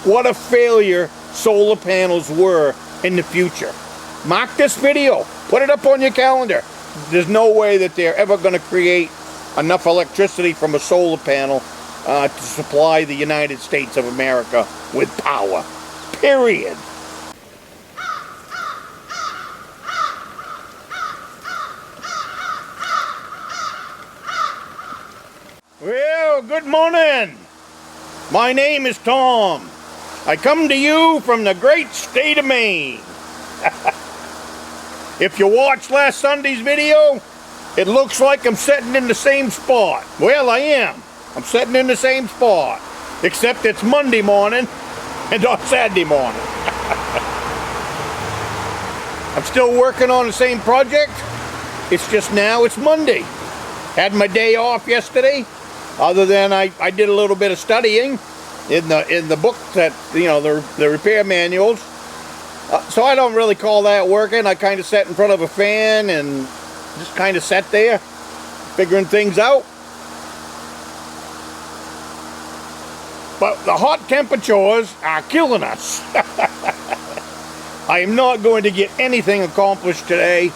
what a failure solar panels were in the future. Mark this video, put it up on your calendar. There's no way that they're ever going to create enough electricity from a solar panel to supply the United States of America with power. Period. Well, good morning. My name is Tom. I come to you from the great state of Maine. If you watched last Sunday's video, it looks like I'm sitting in the same spot. Well, I am. I'm sitting in the same spot. Except it's Monday morning and not Saturday morning. I'm still working on the same project. It's just now it's Monday. Had my day off yesterday. Other than I did a little bit of studying in the book that, you know, the repair manuals. So I don't really call that working. I kind of sat in front of a fan and just kind of sat there figuring things out. But the hot temperatures are killing us. I am not going to get anything accomplished today.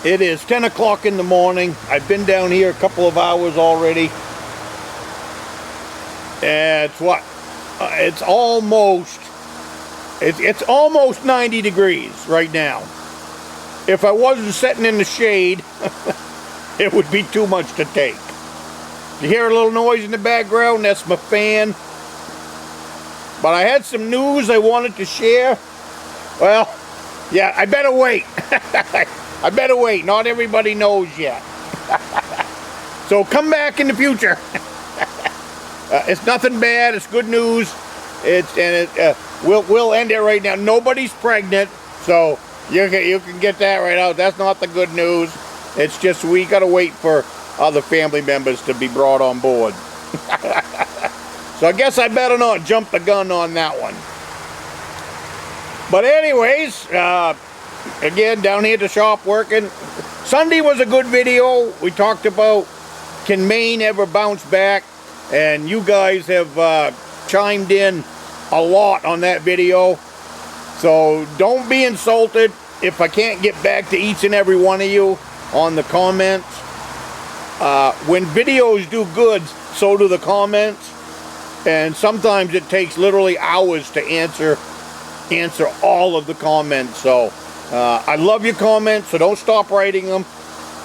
It is 10 o'clock in the morning. I've been down here a couple of hours already. It's what? It's almost 90 degrees right now. If I wasn't sitting in the shade, it would be too much to take. You hear a little noise in the background? That's my fan. But I had some news I wanted to share. Well, yeah, I better wait. I better wait. Not everybody knows yet. So come back in the future. It's nothing bad. It's good news. We'll end it right now. Nobody's pregnant, so you can get that right out. That's not the good news. It's just we gotta wait for other family members to be brought on board. So I guess I better not jump the gun on that one. But anyways, again, down here at the shop working. Sunday was a good video. We talked about, can Maine ever bounce back? And you guys have chimed in a lot on that video. So don't be insulted if I can't get back to each and every one of you on the comments. When videos do good, so do the comments. And sometimes it takes literally hours to answer all of the comments. So I love your comments, so don't stop writing them.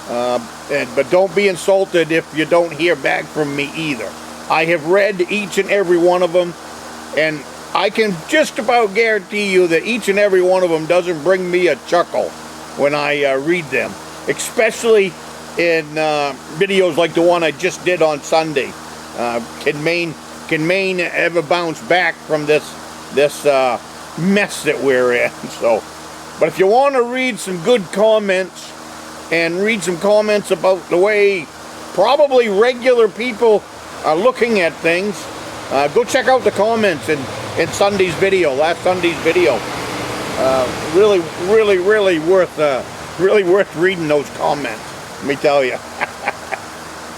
But don't be insulted if you don't hear back from me either. I have read each and every one of them, and I can just about guarantee you that each and every one of them doesn't bring me a chuckle when I read them, especially in videos like the one I just did on Sunday. Can Maine ever bounce back from this mess that we're in? So, but if you want to read some good comments and read some comments about the way probably regular people are looking at things, go check out the comments in Sunday's video, last Sunday's video. Really worth reading those comments. Let me tell you,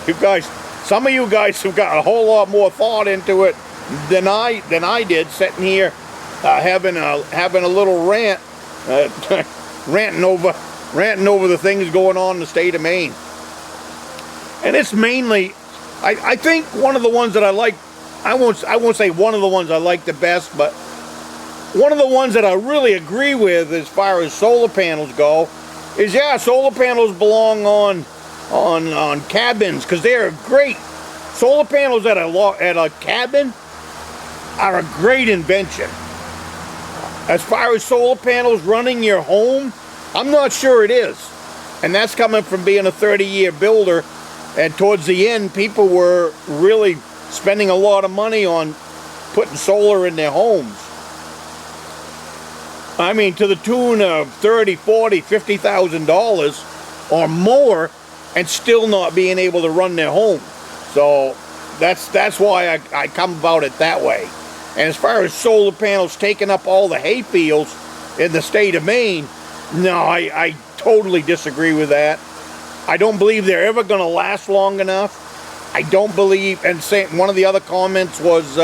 you guys, some of you guys have got a whole lot more thought into it than I did, sitting here having a little rant, ranting over the things going on in the state of Maine. And it's mainly, I think one of the ones that I like, I won't say one of the ones I like the best, but one of the ones that I really agree with as far as solar panels go is, yeah, solar panels belong on cabins, because they're great. Solar panels at a cabin are a great invention. As far as solar panels running your home, I'm not sure it is. And that's coming from being a 30-year builder. And towards the end, people were really spending a lot of money on putting solar in their homes. I mean, to the tune of $30,000, $40,000, $50,000 or more, and still not being able to run their home. So that's why I come about it that way. And as far as solar panels taking up all the hay fields in the state of Maine, no, I totally disagree with that. I don't believe they're ever going to last long enough. I don't believe, and one of the other comments was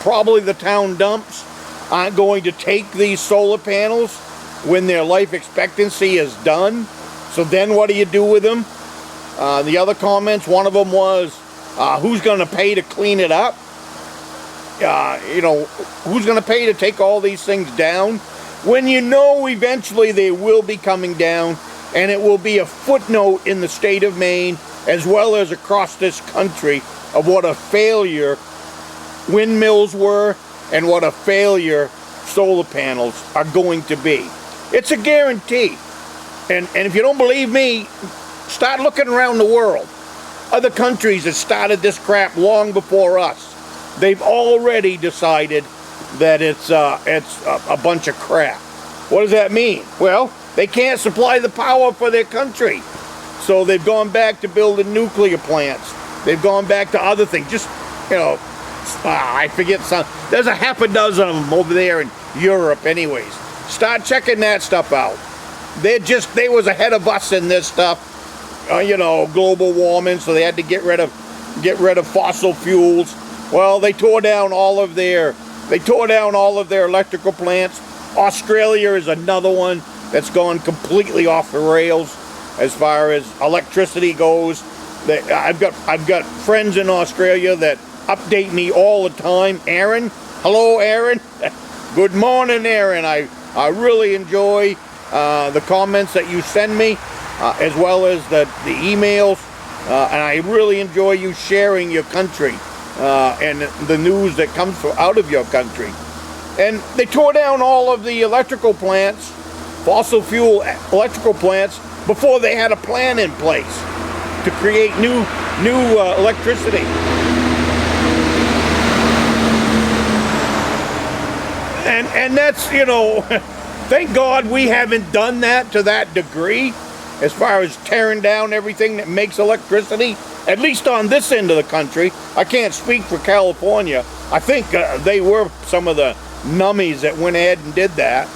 probably the town dumps aren't going to take these solar panels when their life expectancy is done. So then what do you do with them? The other comments, one of them was, who's going to pay to clean it up? Who's going to pay to take all these things down? When you know eventually they will be coming down, and it will be a footnote in the state of Maine, as well as across this country, of what a failure windmills were and what a failure solar panels are going to be. It's a guarantee. And if you don't believe me, start looking around the world. Other countries have started this crap long before us. They've already decided that it's a bunch of crap. What does that mean? Well, they can't supply the power for their country. So they've gone back to building nuclear plants. They've gone back to other things. Just, I forget some. There's a half a dozen of them over there in Europe anyways. Start checking that stuff out. They was ahead of us in this stuff. Global warming, so they had to get rid of fossil fuels. Well, they tore down all of their electrical plants. Australia is another one that's gone completely off the rails as far as electricity goes. I've got friends in Australia that update me all the time. Aaron, hello Aaron. Good morning, Aaron. I really enjoy the comments that you send me, as well as the emails, and I really enjoy you sharing your country and the news that comes out of your country. And they tore down all of the electrical plants, fossil fuel electrical plants, before they had a plan in place to create new electricity. And that's, thank God we haven't done that to that degree, as far as tearing down everything that makes electricity, at least on this end of the country. I can't speak for California. I think they were some of the nummies that went ahead and did that.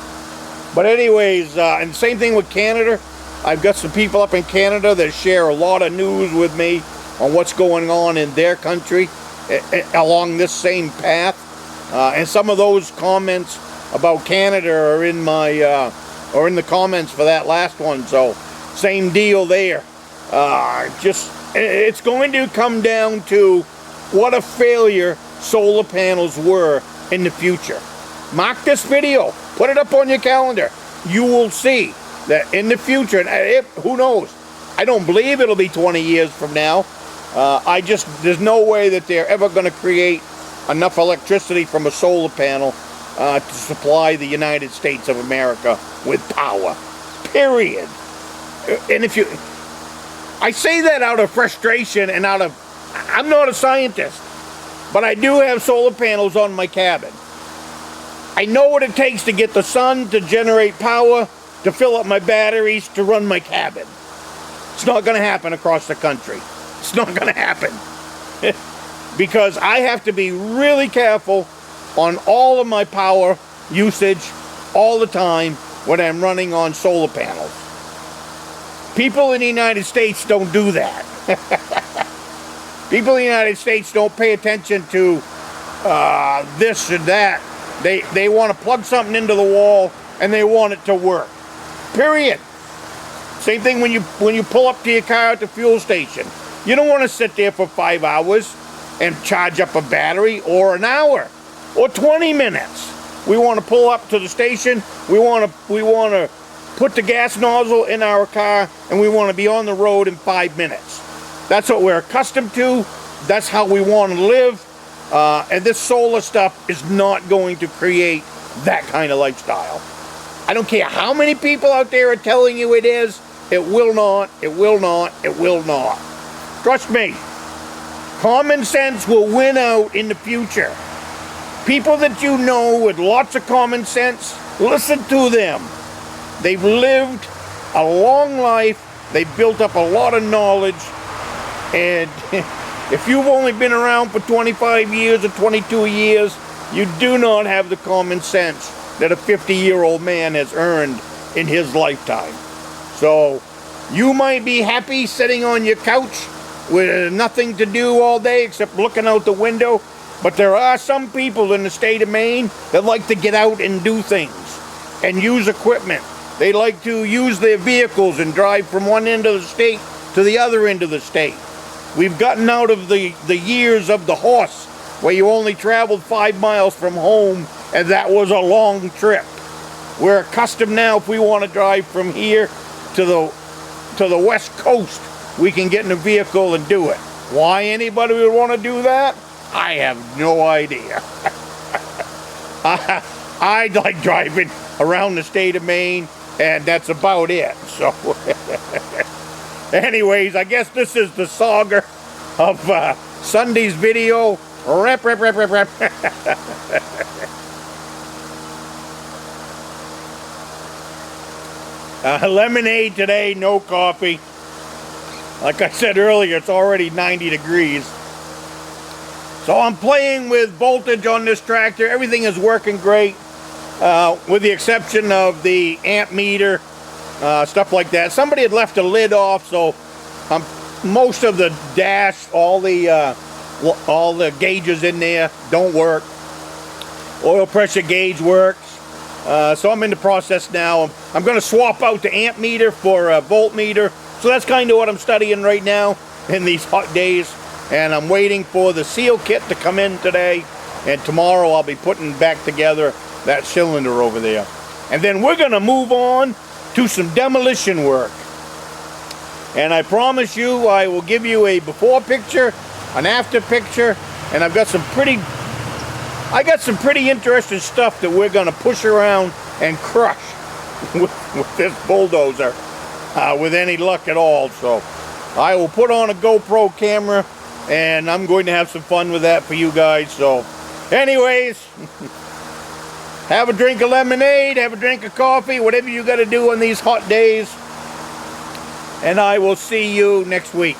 But anyways, and same thing with Canada. I've got some people up in Canada that share a lot of news with me on what's going on in their country along this same path. And some of those comments about Canada are in my or in the comments for that last one. So same deal there. It's going to come down to what a failure solar panels were in the future. Mark this video, put it up on your calendar. You will see that in the future, and who knows, I don't believe it'll be 20 years from now. There's no way that they're ever going to create enough electricity from a solar panel to supply the United States of America with power, period. And I say that out of frustration and I'm not a scientist, but I do have solar panels on my cabin. I know what it takes to get the sun to generate power, to fill up my batteries, to run my cabin. It's not going to happen across the country. It's not going to happen. Because I have to be really careful on all of my power usage all the time when I'm running on solar panels. People in the United States don't do that. People in the United States don't pay attention to this and that. They want to plug something into the wall and they want it to work. Period. Same thing when you pull up to your car at the fuel station. You don't want to sit there for 5 hours and charge up a battery, or an hour, or 20 minutes. We want to pull up to the station. We want to put the gas nozzle in our car, and we want to be on the road in 5 minutes. That's what we're accustomed to. That's how we want to live. And this solar stuff is not going to create that kind of lifestyle. I don't care how many people out there are telling you it is. It will not. It will not. It will not. Trust me. Common sense will win out in the future. People that you know with lots of common sense, listen to them. They've lived a long life. They've built up a lot of knowledge. And if you've only been around for 25 years or 22 years, you do not have the common sense that a 50-year-old man has earned in his lifetime. So you might be happy sitting on your couch with nothing to do all day except looking out the window But there are some people in the state of Maine that like to get out and do things and use equipment. They like to use their vehicles and drive from one end of the state to the other end of the state. We've gotten out of the years of the horse, where you only traveled 5 miles from home, and that was a long trip. We're accustomed now, if we want to drive from here to the west coast, we can get in a vehicle and do it. Why anybody would want to do that? I have no idea. I like driving around the state of Maine, and that's about it. So, anyways, I guess this is the saga of Sunday's video. Rep. Lemonade today, no coffee. Like I said earlier, it's already 90 degrees. So I'm playing with voltage on this tractor. Everything is working great, with the exception of the amp meter, stuff like that. Somebody had left a lid off, so most of the dash, all the gauges in there don't work. Oil pressure gauge works. So I'm in the process now. I'm going to swap out the amp meter for a voltmeter. So that's kind of what I'm studying right now in these hot days. And I'm waiting for the seal kit to come in today. And tomorrow I'll be putting back together that cylinder over there. And then we're going to move on to some demolition work. And I promise you, I will give you a before picture, an after picture, and I got some pretty interesting stuff that we're going to push around and crush with this bulldozer, with any luck at all. So I will put on a GoPro camera, and I'm going to have some fun with that for you guys. So anyways, have a drink of lemonade, have a drink of coffee, whatever you got to do on these hot days, and I will see you next week.